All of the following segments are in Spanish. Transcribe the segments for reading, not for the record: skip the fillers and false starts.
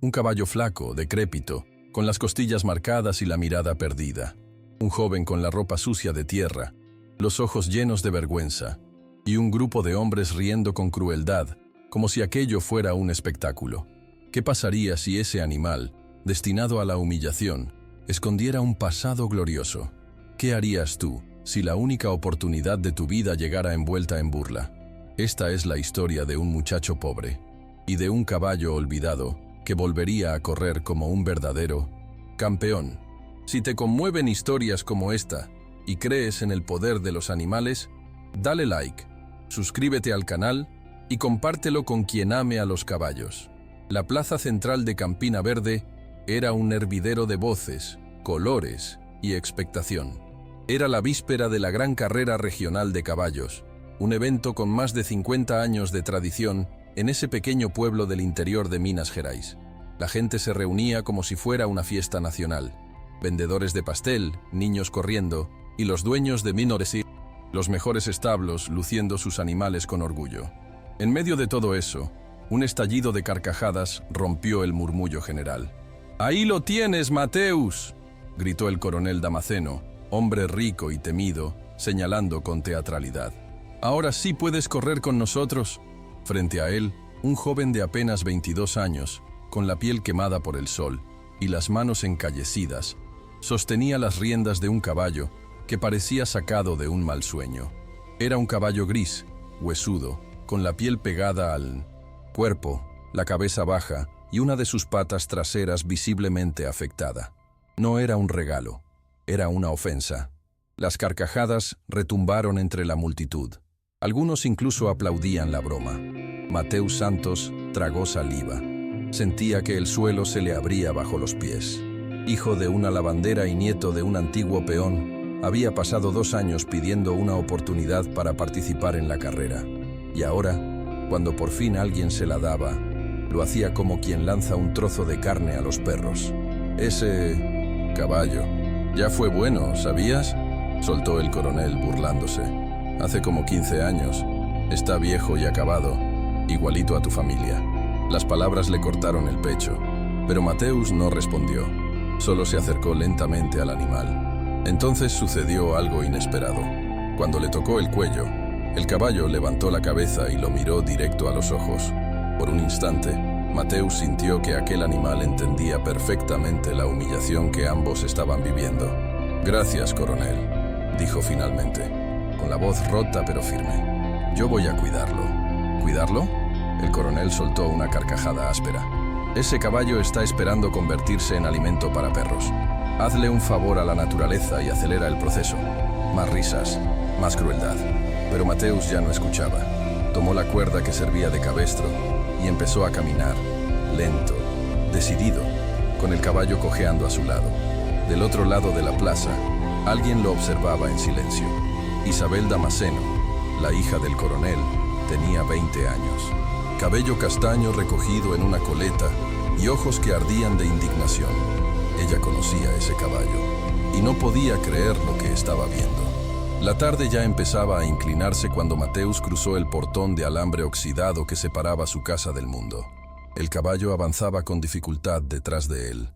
Un caballo flaco, decrépito, con las costillas marcadas y la mirada perdida. Un joven con la ropa sucia de tierra, los ojos llenos de vergüenza, y un grupo de hombres riendo con crueldad, como si aquello fuera un espectáculo. ¿Qué pasaría si ese animal, destinado a la humillación, escondiera un pasado glorioso? ¿Qué harías tú si la única oportunidad de tu vida llegara envuelta en burla? Esta es la historia de un muchacho pobre y de un caballo olvidado que volvería a correr como un verdadero campeón. Si te conmueven historias como esta y crees en el poder de los animales, dale like, suscríbete al canal y compártelo con quien ame a los caballos. La plaza central de Campina Verde era un hervidero de voces, colores y expectación. Era la víspera de la gran carrera regional de caballos, un evento con más de 50 años de tradición en ese pequeño pueblo del interior de Minas Gerais. La gente se reunía como si fuera una fiesta nacional. Vendedores de pastel, niños corriendo y los dueños de Minoresi, los mejores establos luciendo sus animales con orgullo. En medio de todo eso, un estallido de carcajadas rompió el murmullo general. «¡Ahí lo tienes, Mateus!», gritó el coronel Damasceno, hombre rico y temido, señalando con teatralidad. «Ahora sí puedes correr con nosotros». Frente a él, un joven de apenas 22 años, con la piel quemada por el sol y las manos encallecidas, sostenía las riendas de un caballo que parecía sacado de un mal sueño. Era un caballo gris, huesudo, con la piel pegada al cuerpo, la cabeza baja y una de sus patas traseras visiblemente afectada. No era un regalo, era una ofensa. Las carcajadas retumbaron entre la multitud. Algunos incluso aplaudían la broma. Mateus Santos tragó saliva. Sentía que el suelo se le abría bajo los pies. Hijo de una lavandera y nieto de un antiguo peón, había pasado 2 años pidiendo una oportunidad para participar en la carrera. Y ahora, cuando por fin alguien se la daba, lo hacía como quien lanza un trozo de carne a los perros. «Ese caballo ya fue bueno, ¿sabías?», soltó el coronel burlándose. «Hace como 15 años. Está viejo y acabado, igualito a tu familia». Las palabras le cortaron el pecho, pero Mateus no respondió. Solo se acercó lentamente al animal. Entonces sucedió algo inesperado. Cuando le tocó el cuello, el caballo levantó la cabeza y lo miró directo a los ojos. Por un instante, Mateus sintió que aquel animal entendía perfectamente la humillación que ambos estaban viviendo. «Gracias, coronel», dijo finalmente, con la voz rota pero firme. «Yo voy a cuidarlo». «¿Cuidarlo?». El coronel soltó una carcajada áspera. «Ese caballo está esperando convertirse en alimento para perros. Hazle un favor a la naturaleza y acelera el proceso». Más risas, más crueldad. Pero Mateus ya no escuchaba. Tomó la cuerda que servía de cabestro y empezó a caminar, lento, decidido, con el caballo cojeando a su lado. Del otro lado de la plaza, alguien lo observaba en silencio. Isabel Damasceno, la hija del coronel, tenía 20 años. Cabello castaño recogido en una coleta y ojos que ardían de indignación. Ella conocía ese caballo y no podía creer lo que estaba viendo. La tarde ya empezaba a inclinarse cuando Mateus cruzó el portón de alambre oxidado que separaba su casa del mundo. El caballo avanzaba con dificultad detrás de él,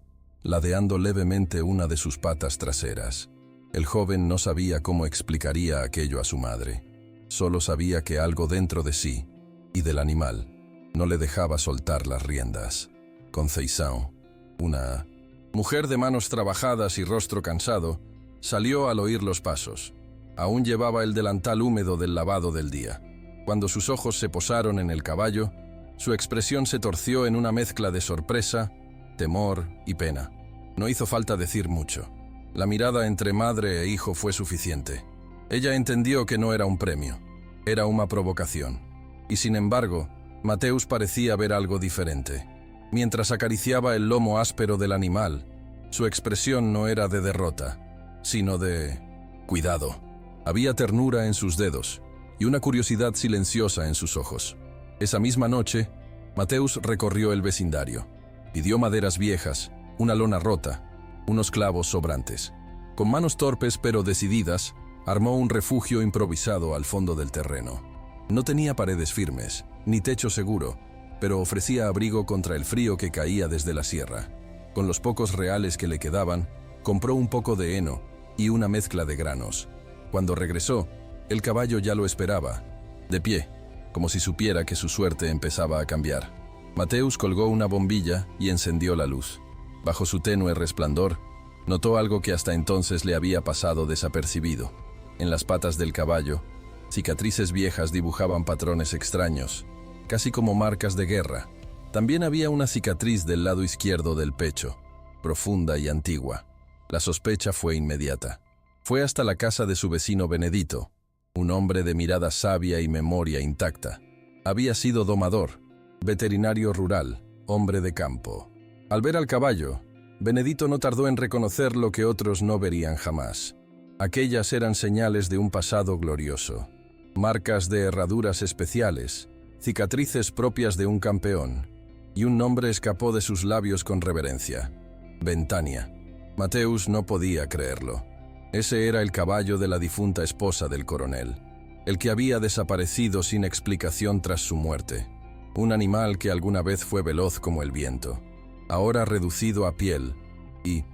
ladeando levemente una de sus patas traseras. El joven no sabía cómo explicaría aquello a su madre. Solo sabía que algo dentro de sí y del animal no le dejaba soltar las riendas. Conceição, una mujer de manos trabajadas y rostro cansado, salió al oír los pasos. Aún llevaba el delantal húmedo del lavado del día. Cuando sus ojos se posaron en el caballo, su expresión se torció en una mezcla de sorpresa, temor y pena. No hizo falta decir mucho. La mirada entre madre e hijo fue suficiente. Ella entendió que no era un premio, era una provocación. Y sin embargo, Mateus parecía ver algo diferente. Mientras acariciaba el lomo áspero del animal, su expresión no era de derrota, sino de cuidado. Había ternura en sus dedos y una curiosidad silenciosa en sus ojos. Esa misma noche, Mateus recorrió el vecindario. Pidió maderas viejas, una lona rota, unos clavos sobrantes. Con manos torpes pero decididas, armó un refugio improvisado al fondo del terreno. No tenía paredes firmes, ni techo seguro, pero ofrecía abrigo contra el frío que caía desde la sierra. Con los pocos reales que le quedaban, compró un poco de heno y una mezcla de granos. Cuando regresó, el caballo ya lo esperaba, de pie, como si supiera que su suerte empezaba a cambiar. Mateusz colgó una bombilla y encendió la luz. Bajo su tenue resplandor, notó algo que hasta entonces le había pasado desapercibido. En las patas del caballo, cicatrices viejas dibujaban patrones extraños, casi como marcas de guerra. También había una cicatriz del lado izquierdo del pecho, profunda y antigua. La sospecha fue inmediata. Fue hasta la casa de su vecino Benedito, un hombre de mirada sabia y memoria intacta. Había sido domador, veterinario rural, hombre de campo. Al ver al caballo, Benedito no tardó en reconocer lo que otros no verían jamás. Aquellas eran señales de un pasado glorioso, marcas de herraduras especiales, cicatrices propias de un campeón, y un nombre escapó de sus labios con reverencia: Ventania. Mateusz no podía creerlo. Ese era el caballo de la difunta esposa del coronel, el que había desaparecido sin explicación tras su muerte. Un animal que alguna vez fue veloz como el viento, ahora reducido a piel y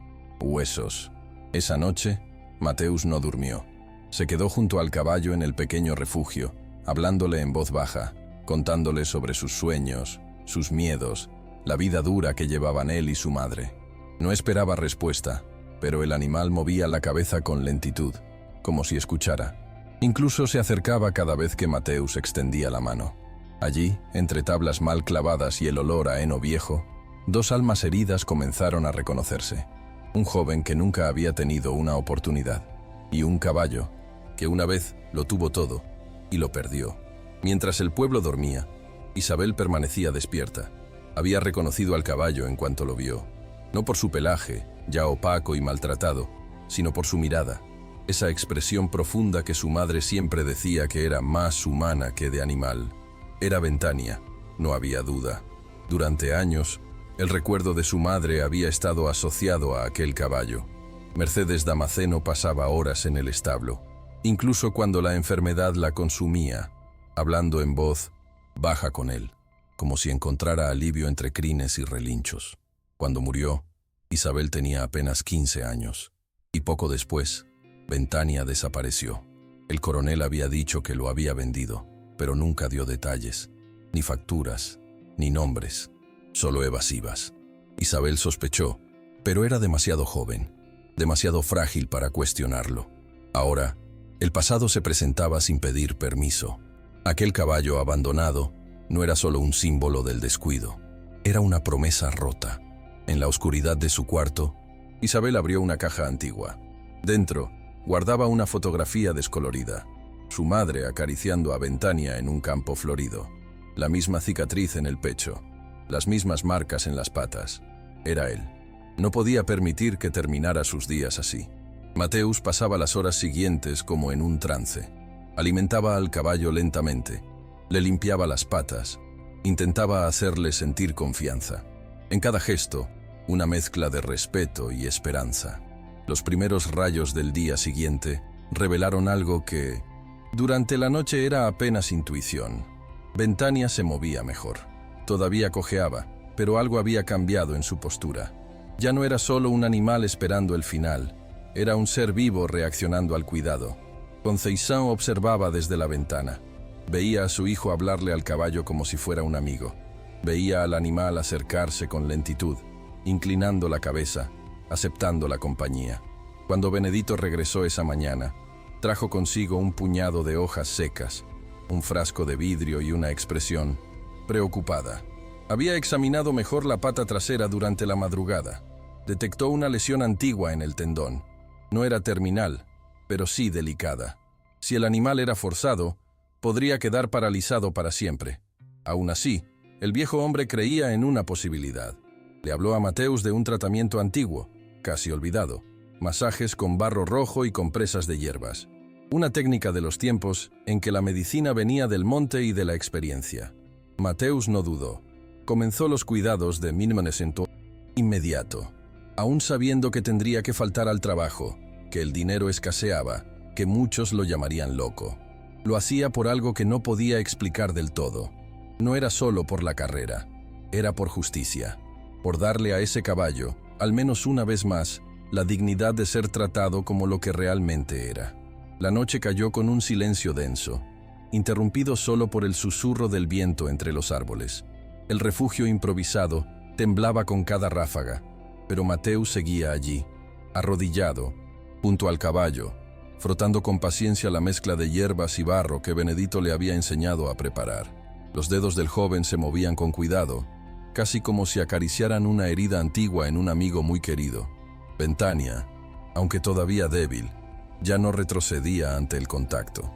huesos. Esa noche, Mateusz no durmió. Se quedó junto al caballo en el pequeño refugio, hablándole en voz baja, contándole sobre sus sueños, sus miedos, la vida dura que llevaban él y su madre. No esperaba respuesta, pero el animal movía la cabeza con lentitud, como si escuchara. Incluso se acercaba cada vez que Mateusz extendía la mano. Allí, entre tablas mal clavadas y el olor a heno viejo, dos almas heridas comenzaron a reconocerse. Un joven que nunca había tenido una oportunidad, y un caballo que una vez lo tuvo todo y lo perdió. Mientras el pueblo dormía, Isabel permanecía despierta. Había reconocido al caballo en cuanto lo vio, no por su pelaje, ya opaco y maltratado, sino por su mirada, esa expresión profunda que su madre siempre decía que era más humana que de animal. Era Ventania, no había duda. Durante años, el recuerdo de su madre había estado asociado a aquel caballo. Mercedes Damasceno pasaba horas en el establo, incluso cuando la enfermedad la consumía, hablando en voz baja con él, como si encontrara alivio entre crines y relinchos. Cuando murió, Isabel tenía apenas 15 años, y poco después, Ventania desapareció. El coronel había dicho que lo había vendido, pero nunca dio detalles, ni facturas, ni nombres, solo evasivas. Isabel sospechó, pero era demasiado joven, demasiado frágil para cuestionarlo. Ahora, el pasado se presentaba sin pedir permiso. Aquel caballo abandonado no era solo un símbolo del descuido, era una promesa rota. En la oscuridad de su cuarto, Isabel abrió una caja antigua. Dentro, guardaba una fotografía descolorida, su madre acariciando a Ventania en un campo florido. La misma cicatriz en el pecho, las mismas marcas en las patas. Era él. No podía permitir que terminara sus días así. Mateusz pasaba las horas siguientes como en un trance. Alimentaba al caballo lentamente, le limpiaba las patas, intentaba hacerle sentir confianza. En cada gesto, una mezcla de respeto y esperanza. Los primeros rayos del día siguiente revelaron algo que, durante la noche, era apenas intuición. Ventania se movía mejor. Todavía cojeaba, pero algo había cambiado en su postura. Ya no era solo un animal esperando el final, era un ser vivo reaccionando al cuidado. Conceição observaba desde la ventana. Veía a su hijo hablarle al caballo como si fuera un amigo. Veía al animal acercarse con lentitud, inclinando la cabeza, aceptando la compañía. Cuando Benedito regresó esa mañana, trajo consigo un puñado de hojas secas, un frasco de vidrio y una expresión preocupada. Había examinado mejor la pata trasera durante la madrugada. Detectó una lesión antigua en el tendón. No era terminal, pero sí delicada. Si el animal era forzado, podría quedar paralizado para siempre. Aún así, el viejo hombre creía en una posibilidad. Le habló a Mateusz de un tratamiento antiguo, casi olvidado: masajes con barro rojo y compresas de hierbas. Una técnica de los tiempos en que la medicina venía del monte y de la experiencia. Mateusz no dudó. Comenzó los cuidados de Minmanesento inmediato, aún sabiendo que tendría que faltar al trabajo, que el dinero escaseaba, que muchos lo llamarían loco. Lo hacía por algo que no podía explicar del todo. No era solo por la carrera, era por justicia, por darle a ese caballo, al menos una vez más, la dignidad de ser tratado como lo que realmente era. La noche cayó con un silencio denso, interrumpido solo por el susurro del viento entre los árboles. El refugio improvisado temblaba con cada ráfaga, pero Mateus seguía allí, arrodillado, junto al caballo, frotando con paciencia la mezcla de hierbas y barro que Benedito le había enseñado a preparar. Los dedos del joven se movían con cuidado, casi como si acariciaran una herida antigua en un amigo muy querido. Ventania, aunque todavía débil, ya no retrocedía ante el contacto.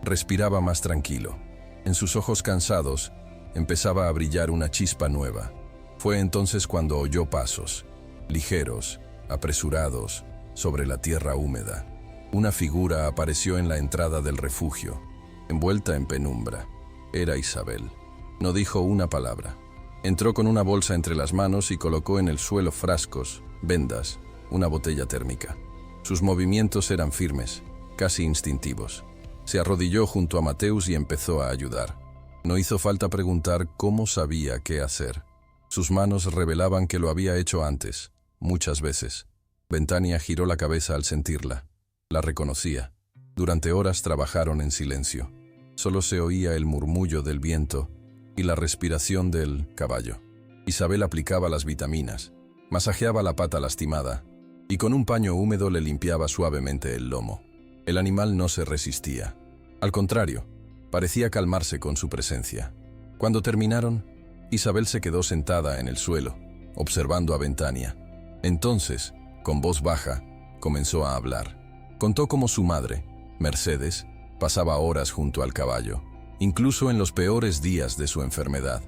Respiraba más tranquilo. En sus ojos cansados empezaba a brillar una chispa nueva. Fue entonces cuando oyó pasos, ligeros, apresurados, sobre la tierra húmeda. Una figura apareció en la entrada del refugio, envuelta en penumbra. Era Isabel. No dijo una palabra. Entró con una bolsa entre las manos y colocó en el suelo frascos, vendas, una botella térmica. Sus movimientos eran firmes, casi instintivos. Se arrodilló junto a Mateus y empezó a ayudar. No hizo falta preguntar cómo sabía qué hacer. Sus manos revelaban que lo había hecho antes, muchas veces. Ventania giró la cabeza al sentirla. La reconocía. Durante horas trabajaron en silencio. Solo se oía el murmullo del viento y la respiración del caballo. Isabel aplicaba las vitaminas, masajeaba la pata lastimada y con un paño húmedo le limpiaba suavemente el lomo. El animal no se resistía. Al contrario, parecía calmarse con su presencia. Cuando terminaron, Isabel se quedó sentada en el suelo, observando a Ventania. Entonces, con voz baja, comenzó a hablar. Contó cómo su madre, Mercedes, pasaba horas junto al caballo, incluso en los peores días de su enfermedad.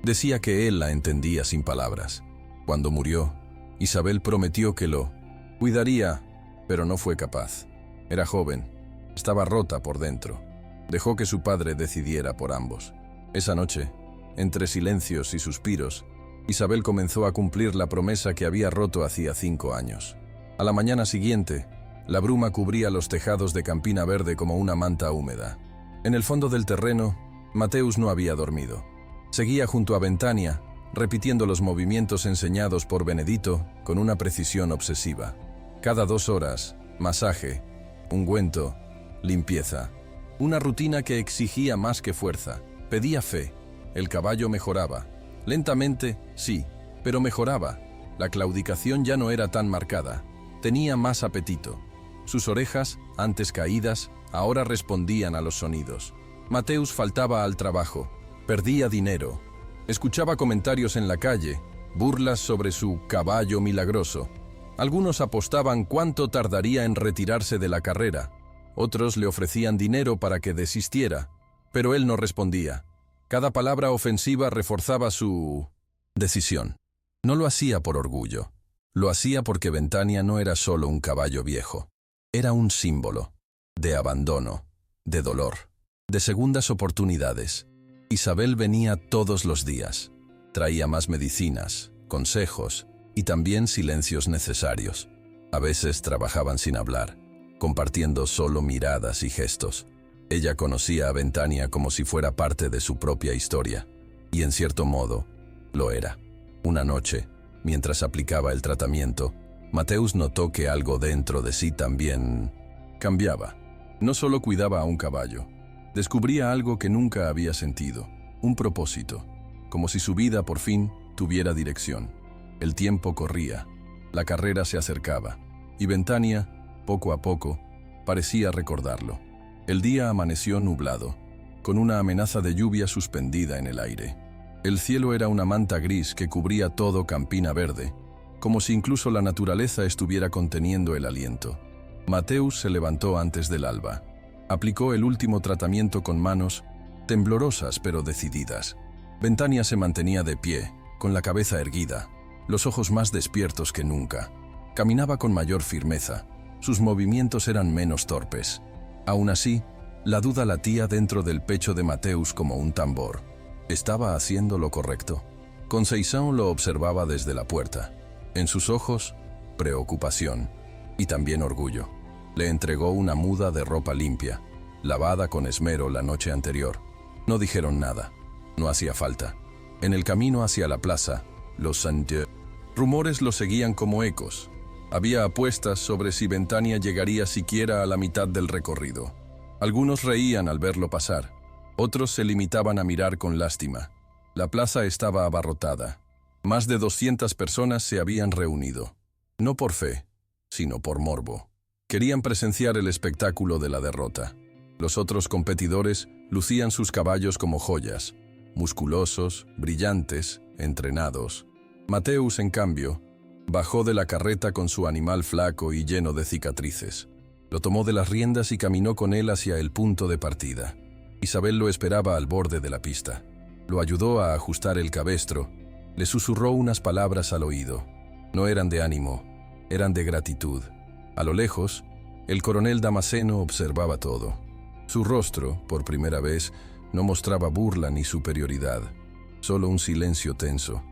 Decía que él la entendía sin palabras. Cuando murió, Isabel prometió que lo cuidaría, pero no fue capaz. Era joven, estaba rota por dentro. Dejó que su padre decidiera por ambos. Esa noche, entre silencios y suspiros, Isabel comenzó a cumplir la promesa que había roto hacía 5 años. A la mañana siguiente, la bruma cubría los tejados de Campina Verde como una manta húmeda. En el fondo del terreno, Mateus no había dormido. Seguía junto a Ventania, repitiendo los movimientos enseñados por Benedito con una precisión obsesiva. Cada 2 horas, masaje, ungüento, limpieza. Una rutina que exigía más que fuerza. Pedía fe. El caballo mejoraba. Lentamente, sí, pero mejoraba. La claudicación ya no era tan marcada. Tenía más apetito. Sus orejas, antes caídas, ahora respondían a los sonidos. Mateus faltaba al trabajo. Perdía dinero. Escuchaba comentarios en la calle, burlas sobre su caballo milagroso. Algunos apostaban cuánto tardaría en retirarse de la carrera. Otros le ofrecían dinero para que desistiera, pero él no respondía. Cada palabra ofensiva reforzaba su decisión. No lo hacía por orgullo. Lo hacía porque Ventania no era solo un caballo viejo. Era un símbolo de abandono, de dolor, de segundas oportunidades. Isabel venía todos los días. Traía más medicinas, consejos y también silencios necesarios. A veces trabajaban sin hablar, compartiendo solo miradas y gestos. Ella conocía a Ventania como si fuera parte de su propia historia, y en cierto modo, lo era. Una noche, mientras aplicaba el tratamiento, Mateus notó que algo dentro de sí también cambiaba. No solo cuidaba a un caballo, descubría algo que nunca había sentido, un propósito, como si su vida por fin tuviera dirección. El tiempo corría, la carrera se acercaba, y Ventania, poco a poco, parecía recordarlo. El día amaneció nublado, con una amenaza de lluvia suspendida en el aire. El cielo era una manta gris que cubría todo Campina Verde, como si incluso la naturaleza estuviera conteniendo el aliento. Mateus se levantó antes del alba. Aplicó el último tratamiento con manos, temblorosas pero decididas. Ventania se mantenía de pie, con la cabeza erguida, los ojos más despiertos que nunca. Caminaba con mayor firmeza, sus movimientos eran menos torpes. Aún así, la duda latía dentro del pecho de Mateus como un tambor. ¿Estaba haciendo lo correcto? Conceição lo observaba desde la puerta. En sus ojos, preocupación y también orgullo. Le entregó una muda de ropa limpia, lavada con esmero la noche anterior. No dijeron nada. No hacía falta. En el camino hacia la plaza, los rumores lo seguían como ecos. Había apuestas sobre si Ventania llegaría siquiera a la mitad del recorrido. Algunos reían al verlo pasar. Otros se limitaban a mirar con lástima. La plaza estaba abarrotada. Más de 200 personas se habían reunido. No por fe, sino por morbo. Querían presenciar el espectáculo de la derrota. Los otros competidores lucían sus caballos como joyas, musculosos, brillantes, entrenados. Mateusz, en cambio, bajó de la carreta con su animal flaco y lleno de cicatrices. Lo tomó de las riendas y caminó con él hacia el punto de partida. Isabel lo esperaba al borde de la pista. Lo ayudó a ajustar el cabestro. Le susurró unas palabras al oído. No eran de ánimo, eran de gratitud. A lo lejos, el coronel Damasceno observaba todo. Su rostro, por primera vez, no mostraba burla ni superioridad, solo un silencio tenso.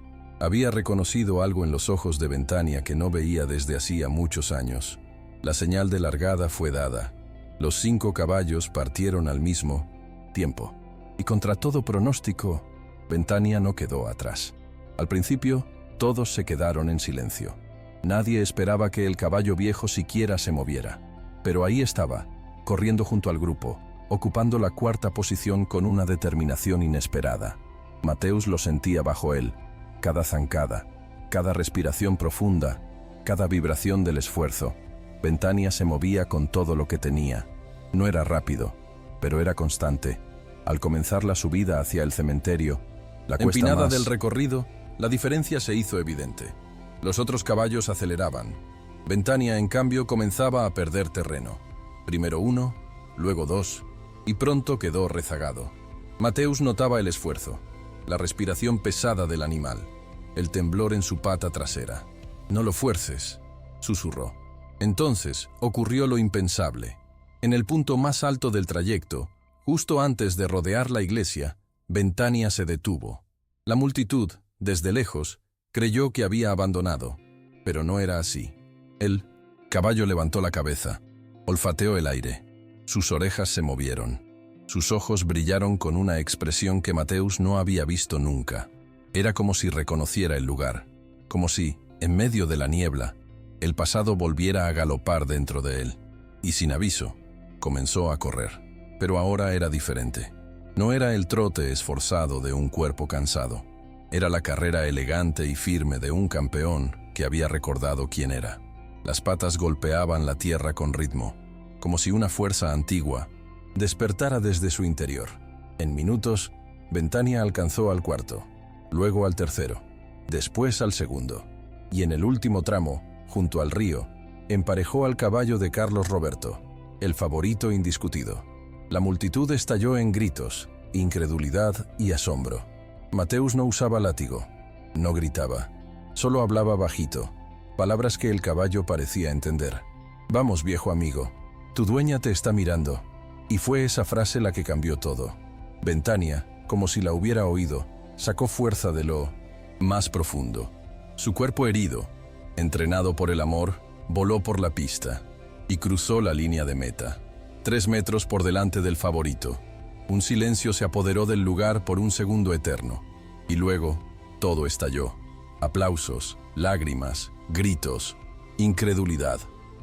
Había reconocido algo en los ojos de Ventania que no veía desde hacía muchos años. La señal de largada fue dada. Los 5 caballos partieron al mismo tiempo. Y contra todo pronóstico, Ventania no quedó atrás. Al principio, todos se quedaron en silencio. Nadie esperaba que el caballo viejo siquiera se moviera. Pero ahí estaba, corriendo junto al grupo, ocupando la 4ª posición con una determinación inesperada. Mateusz lo sentía bajo él, cada zancada, cada respiración profunda, cada vibración del esfuerzo. Ventania se movía con todo lo que tenía. No era rápido, pero era constante. Al comenzar la subida hacia el cementerio, la cuesta empinada del recorrido, la diferencia se hizo evidente. Los otros caballos aceleraban. Ventania, en cambio, comenzaba a perder terreno. Primero 1, luego 2, y pronto quedó rezagado. Mateusz notaba el esfuerzo, la respiración pesada del animal, el temblor en su pata trasera. «No lo fuerces», susurró. Entonces ocurrió lo impensable. En el punto más alto del trayecto, justo antes de rodear la iglesia, Ventania se detuvo. La multitud, desde lejos, creyó que había abandonado, pero no era así. El caballo levantó la cabeza, olfateó el aire. Sus orejas se movieron. Sus ojos brillaron con una expresión que Mateusz no había visto nunca. Era como si reconociera el lugar, como si, en medio de la niebla, el pasado volviera a galopar dentro de él. Y sin aviso, comenzó a correr. Pero ahora era diferente. No era el trote esforzado de un cuerpo cansado. Era la carrera elegante y firme de un campeón que había recordado quién era. Las patas golpeaban la tierra con ritmo, como si una fuerza antigua despertara desde su interior. En minutos, Ventania alcanzó al 4, luego al 3, después al 2, y en el último tramo, junto al río, emparejó al caballo de Carlos Roberto, el favorito indiscutido. La multitud estalló en gritos, incredulidad y asombro. Mateusz no usaba látigo, no gritaba, solo hablaba bajito, palabras que el caballo parecía entender. «Vamos, viejo amigo, tu dueña te está mirando». Y fue esa frase la que cambió todo. Ventania, como si la hubiera oído, sacó fuerza de lo más profundo. Su cuerpo herido, entrenado por el amor, voló por la pista y cruzó la línea de meta. 3 metros por delante del favorito. Un silencio se apoderó del lugar por un segundo eterno. Y luego, todo estalló. Aplausos, lágrimas, gritos, incredulidad.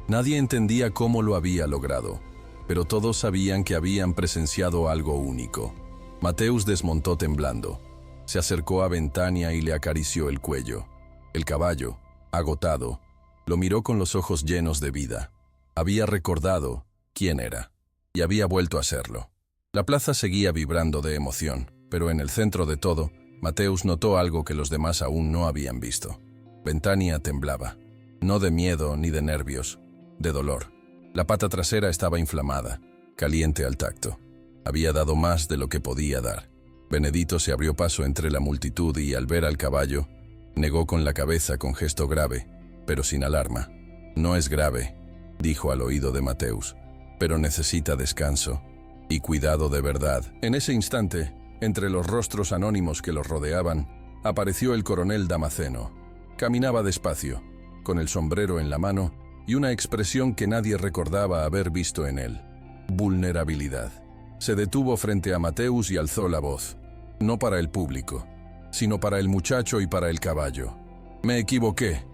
Nadie entendía cómo lo había logrado, pero todos sabían que habían presenciado algo único. Mateusz desmontó temblando. Se acercó a Ventania y le acarició el cuello. El caballo, agotado, lo miró con los ojos llenos de vida. Había recordado quién era, y había vuelto a serlo. La plaza seguía vibrando de emoción, pero en el centro de todo, Mateusz notó algo que los demás aún no habían visto. Ventania temblaba, no de miedo ni de nervios, de dolor. La pata trasera estaba inflamada, caliente al tacto. Había dado más de lo que podía dar. Benedito se abrió paso entre la multitud y, al ver al caballo, negó con la cabeza con gesto grave, pero sin alarma. «No es grave», dijo al oído de Mateusz, «pero necesita descanso y cuidado de verdad». En ese instante, entre los rostros anónimos que los rodeaban, apareció el coronel Damasceno. Caminaba despacio, con el sombrero en la mano y una expresión que nadie recordaba haber visto en él: vulnerabilidad. Se detuvo frente a Mateusz y alzó la voz. no para el público, sino para el muchacho y para el caballo. «Me equivoqué»,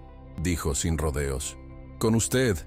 dijo sin rodeos. «Con usted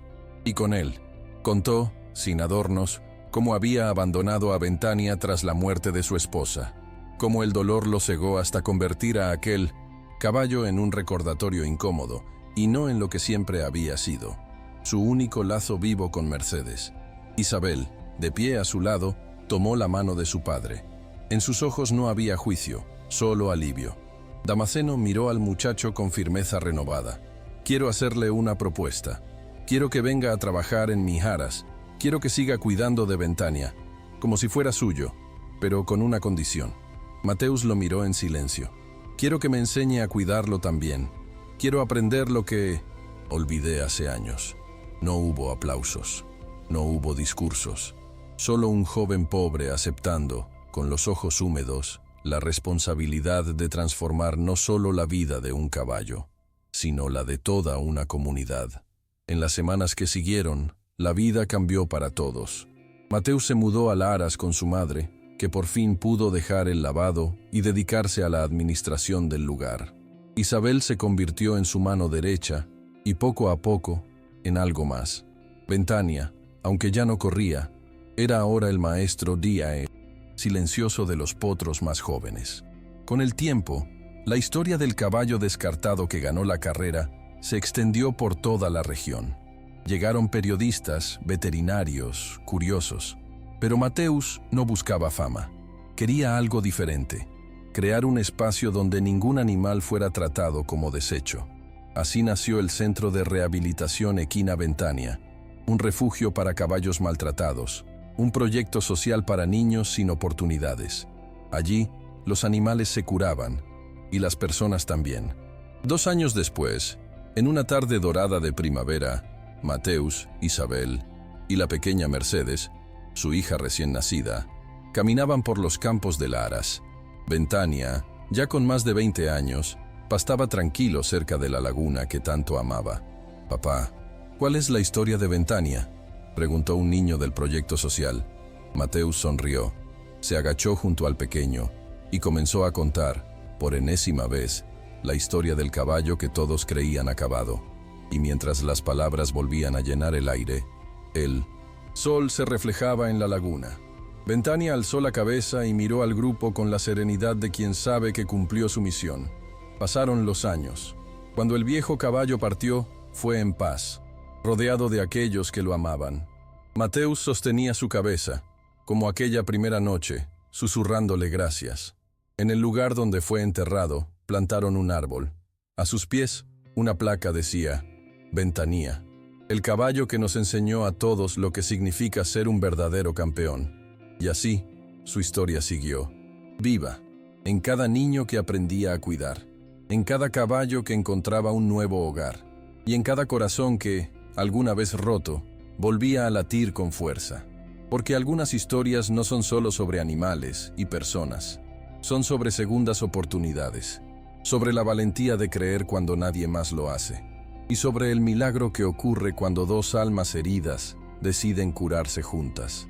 y con él». Contó, sin adornos, cómo había abandonado a Ventania tras la muerte de su esposa, cómo el dolor lo cegó hasta convertir a aquel caballo en un recordatorio incómodo, y no en lo que siempre había sido, su único lazo vivo con Mercedes. Isabel, de pie a su lado, tomó la mano de su padre. En sus ojos no había juicio, solo alivio. Damasceno miró al muchacho con firmeza renovada. «Quiero hacerle una propuesta. Quiero que venga a trabajar en Mijaras. Quiero que siga cuidando de Ventania, como si fuera suyo, pero con una condición». Mateus lo miró en silencio. «Quiero que me enseñe a cuidarlo también. Quiero aprender lo que olvidé hace años». No hubo aplausos, no hubo discursos. Solo un joven pobre aceptando, con los ojos húmedos, la responsabilidad de transformar no solo la vida de un caballo, sino la de toda una comunidad. En las semanas que siguieron, la vida cambió para todos. Mateus se mudó a Laras con su madre, que por fin pudo dejar el lavado y dedicarse a la administración del lugar. Isabel se convirtió en su mano derecha y poco a poco en algo más. Ventania, aunque ya no corría, era ahora el maestro Diae, silencioso de los potros más jóvenes. Con el tiempo, la historia del caballo descartado que ganó la carrera se extendió por toda la región. Llegaron periodistas, veterinarios, curiosos. Pero Mateus no buscaba fama. Quería algo diferente, crear un espacio donde ningún animal fuera tratado como desecho. Así nació el Centro de Rehabilitación Equina Ventania, un refugio para caballos maltratados, un proyecto social para niños sin oportunidades. Allí, los animales se curaban, y las personas también. 2 años después, en una tarde dorada de primavera, Mateus, Isabel y la pequeña Mercedes, su hija recién nacida, caminaban por los campos de Laras. Ventania, ya con más de 20 años, pastaba tranquilo cerca de la laguna que tanto amaba. «Papá, ¿cuál es la historia de Ventania?», preguntó un niño del proyecto social. Mateus sonrió, se agachó junto al pequeño y comenzó a contar, por enésima vez, la historia del caballo que todos creían acabado. Y mientras las palabras volvían a llenar el aire, el sol se reflejaba en la laguna. Ventania alzó la cabeza y miró al grupo con la serenidad de quien sabe que cumplió su misión. Pasaron los años. Cuando el viejo caballo partió, fue en paz, rodeado de aquellos que lo amaban. Mateus sostenía su cabeza, como aquella primera noche, susurrándole gracias. En el lugar donde fue enterrado, plantaron un árbol. A sus pies, una placa decía: «Ventanía, el caballo que nos enseñó a todos lo que significa ser un verdadero campeón». Y así, su historia siguió, viva, en cada niño que aprendía a cuidar, en cada caballo que encontraba un nuevo hogar, y en cada corazón que, alguna vez roto, volvía a latir con fuerza. Porque algunas historias no son solo sobre animales y personas, son sobre segundas oportunidades, sobre la valentía de creer cuando nadie más lo hace, y sobre el milagro que ocurre cuando 2 almas heridas deciden curarse juntas.